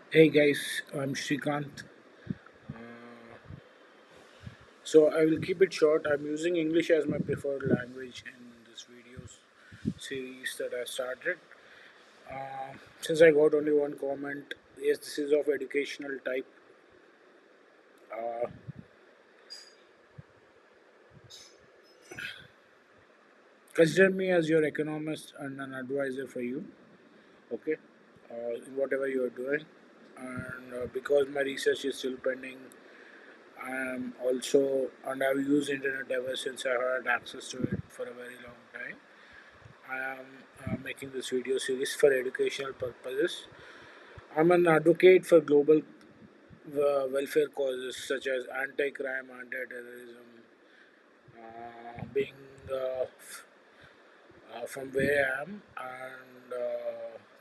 Hey guys, I'm Shrikant. So I will keep it short. I'm using English as my preferred language in this videos series that I started. Since I got only one comment, yes, this is of educational type. Uh, Consider me as your economist and an advisor for you. Okay, in whatever you are doing, and because my research is still pending, I am also and I've used internet ever since I had access to it for a very long time. I am making this video series for educational purposes. I'm an advocate for global welfare causes such as anti-crime, anti-terrorism. Being from where I am, and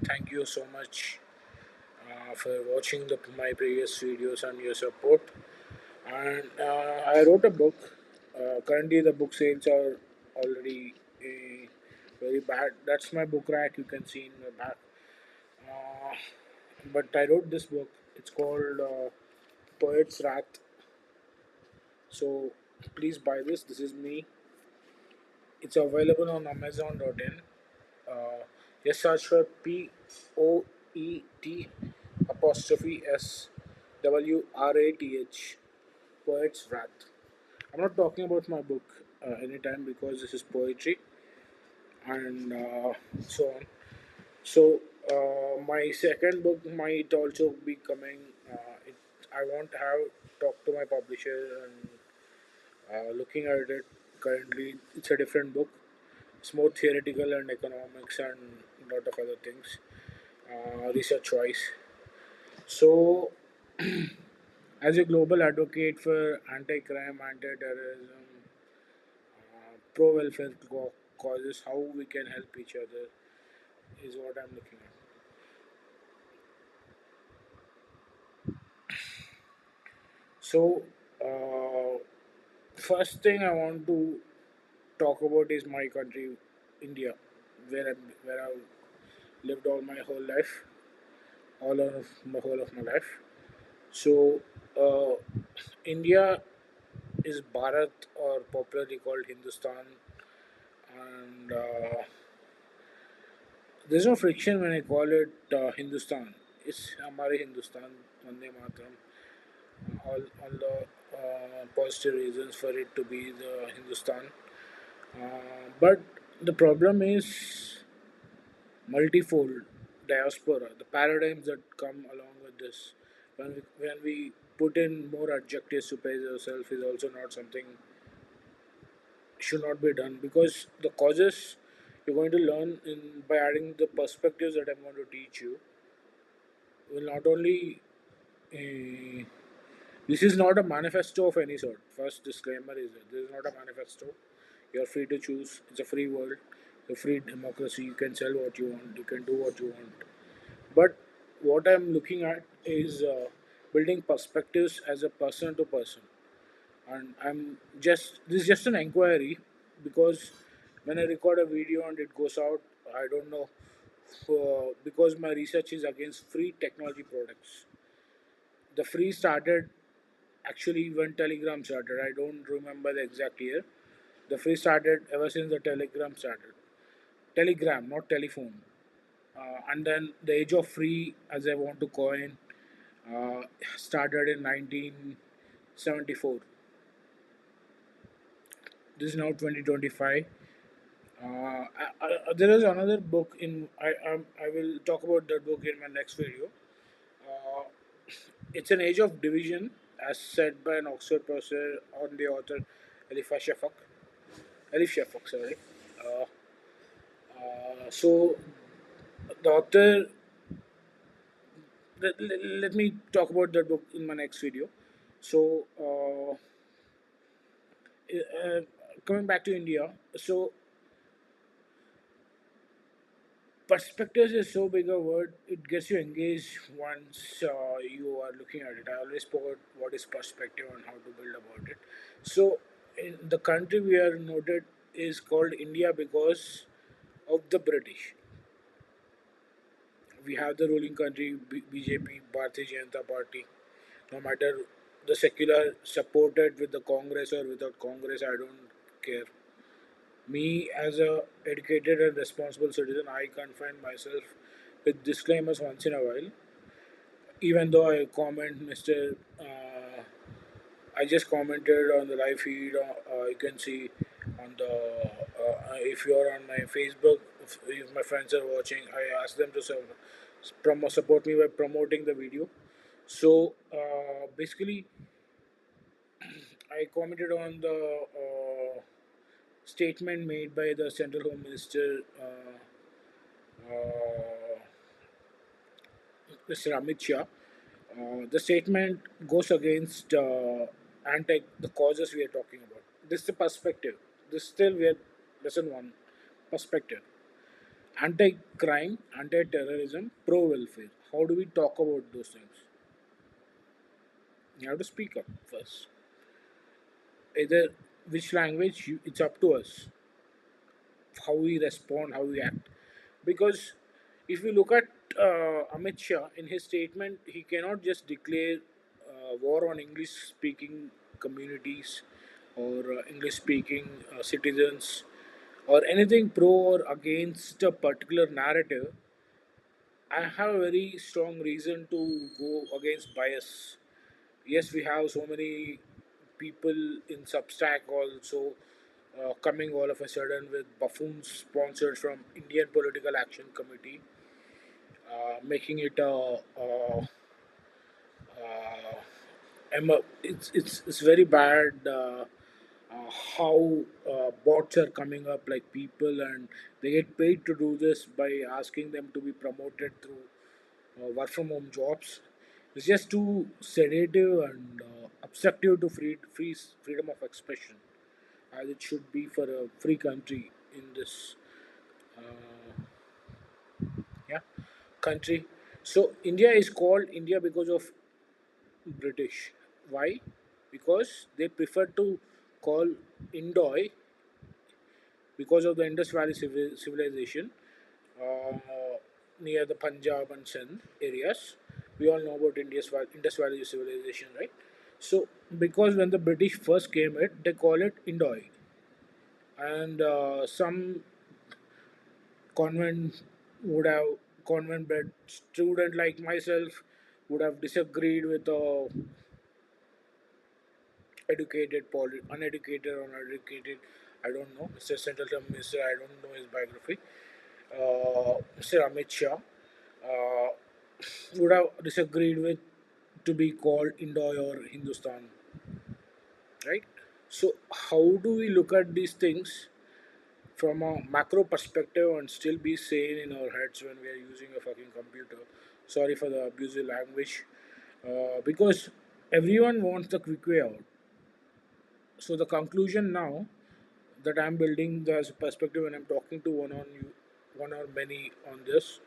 thank you so much for watching my previous videos and your support. And I wrote a book. Currently, the book sales are already very bad. That's my book rack. You can see in the back. Uh, but I wrote this book. It's called Poet's Wrath. So please buy this. This is me. It's available on Amazon.in. Just search for Poet apostrophe SWRATH. Poet's Wrath. I'm not talking about my book anytime because this is poetry and so on. So my second book might also be coming. I want to have talked to my publisher and looking at it. Currently, it's a different book. It's more theoretical and economics and a lot of other things, research wise. So, as a global advocate for anti-crime, anti-terrorism, pro-welfare causes, how we can help each other is what I'm looking at. So, uh, first thing I want to talk about is my country, India, where I've lived all my whole life, all of my whole of my life. So, India is Bharat, or popularly called Hindustan, and there's no friction when I call it Hindustan. It's Hamare Hindustan, Vande Mataram. All the positive reasons for it to be the Hindustan. But the problem is multifold diaspora, the paradigms that come along with this. When we put in more adjectives to praise ourselves is also not something should not be done because the causes you're going to learn by adding the perspectives that I'm going to teach you will not only uh, this is not a manifesto of any sort. First disclaimer is that this is not a manifesto. You're free to choose. It's a free world, a free democracy. You can sell what you want. You can do what you want. But what I'm looking at is building perspectives as a person to person. And I'm just this is just an inquiry because when I record a video and it goes out, I don't know because my research is against free technology products. The free started actually when Telegram started. I don't remember the exact year. The free started ever since the Telegram started. Telegram, not telephone. And then the age of free, as I want to coin, uh, started in 1974. This is now 2025. There is another book in. I will talk about that book in my next video. Uh, it's an age of division, as said by an Oxford professor on the author Elifa Shafak. Elif Shafak, sorry. Uh, so the author. Let me talk about that book in my next video. So coming back to India, so perspectives is so big a word. It gets you engaged once you are looking at it. I always spoke what is perspective and how to build about it. So in the country we are noted is called India because of the British. we have the ruling country BJP, Bharatiya Janata Party. No matter the secular supported with the Congress or without Congress, I don't care. Me as a educated and responsible citizen, I confine myself with disclaimers once in a while. Even though I comment, Mister, I just commented on the live feed. You can see on the if you are on my Facebook, if my friends are watching, I ask them to support me by promoting the video. So basically, I commented on the statement made by the Central Home Minister, uh, Mr. Amit Shah. The statement goes against anti the causes we are talking about. This is the perspective. This still we are lesson one perspective. Anti-crime, anti-terrorism, pro-welfare. How do we talk about those things? You have to speak up first. Either which language, it's up to us how we respond, how we act. Because if you look at Amit Shah in his statement, he cannot just declare war on English speaking communities or English speaking citizens or anything pro or against a particular narrative. I have a very strong reason to go against bias. Yes, we have so many people in Substack also coming all of a sudden with buffoons sponsored from Indian Political Action Committee, making it it's very bad how bots are coming up like people and they get paid to do this by asking them to be promoted through work from home jobs. It's just too sedative and obstructive to freedom of expression as it should be for a free country in this uh, yeah country. So India is called India because of British. Why? Because they prefer to call Indoi because of the Indus Valley civilization uh, near the Punjab and Sindh areas. We all know about Indus Valley civilization, right? So, because when the British first came it, they call it Indoi, and some convent would have convent bred student like myself would have disagreed with the uneducated or uneducated. I don't know. Mr. Central Term Minister, I don't know his biography. Mr. Amit Shah would have disagreed with to be called Indo or Hindustan, right? So, how do we look at these things from a macro perspective and still be sane in our heads when we are using a fucking computer? Sorry for the abusive language, because everyone wants the quick way out. So, the conclusion now that I'm building as a perspective when I'm talking to one or many on this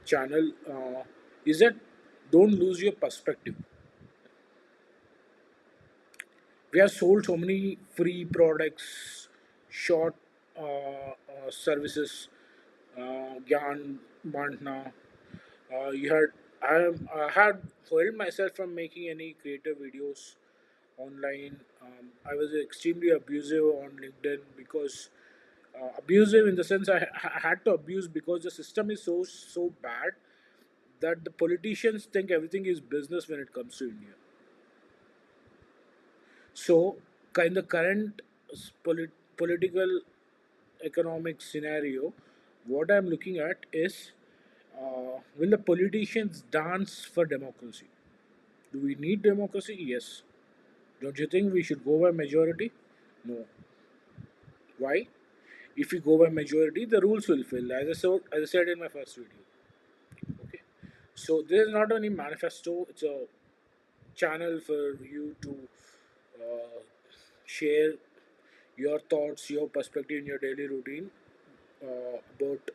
channel is that don't lose your perspective. We have sold so many free products, short services, Gyan, Bantna. I had held myself from making any creative videos online. I was extremely abusive on LinkedIn because abusive in the sense I had to abuse because the system is so bad that the politicians think everything is business when it comes to India. So, in the current political economic scenario, what I'm looking at is will the politicians dance for democracy? Do we need democracy? Yes. Don't you think we should go by majority? No. Why? If we go by majority, the rules will fail, as I said in my first video. Okay. So this is not only manifesto; it's a channel for you to share your thoughts, your perspective in your daily routine about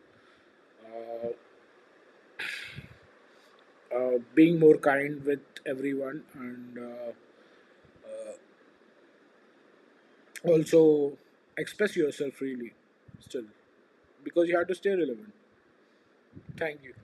uh, being more kind with everyone and also express yourself freely still because you have to stay relevant. Thank you.